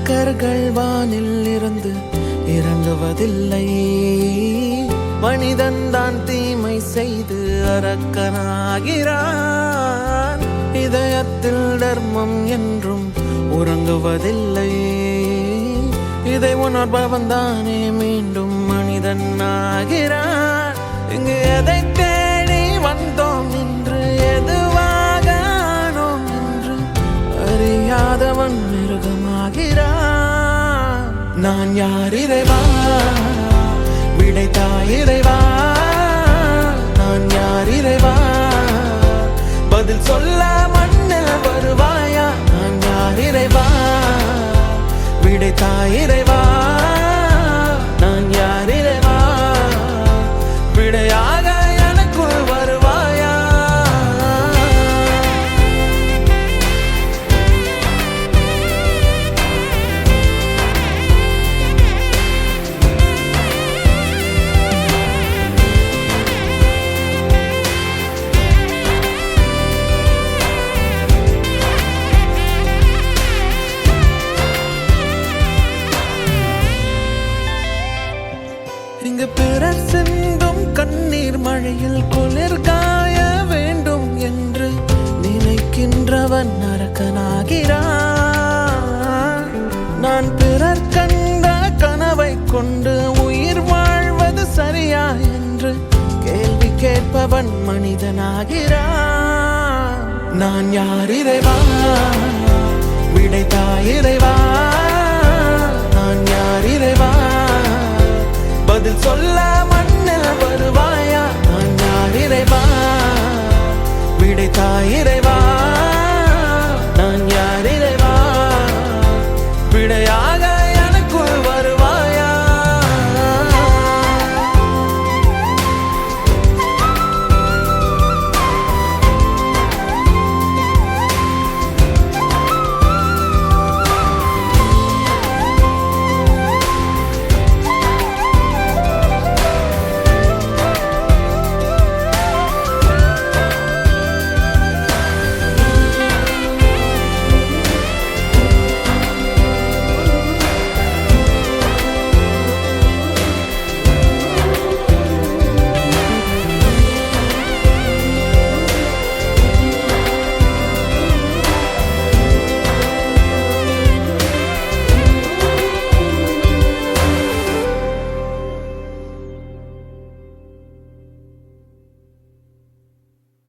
அரக்கர்கள் வானில் இருந்து இறங்குவதில்லை. மனிதன் தான் தீமை செய்து அரக்கனாகிறான். இதயத்தில் தர்மம் என்றும் உறங்குவதில்லை. இதை உணர்பவன் தானே மீண்டும் மனிதன் ஆகிறான். இங்கு எதை தேடி வந்தோம் என்று, எதுவாக ஆனோம் என்று அறியாதவன் மிருகமாகிறான். நான் யார் இறைவா, விடைத்தாய் இறைவா. நான் யார் இறைவா, பதில் சொல்ல மண்ணில் வருவாயா. நான் யார் இறைவா, விடைத்தாய் இறைவா. நான் யார் இறைவா, விடையாக எனக்குள் வருவாயா. இங்கு பிறர் சிந்தும் கண்ணீர் மழையில் குளிர் காய வேண்டும் என்று நினைக்கின்றவன் அரக்கனாகிறான். நான் பிறர் கண்ட கனவை கொண்டு உயிர் வாழ்வது சரியா என்று கேள்வி கேட்பவன் மனிதனாகிறான். நான் யார் இறைவா, விடைத்தாய் இறைவா. நான் யார் இறைவா, பதில் சொல்ல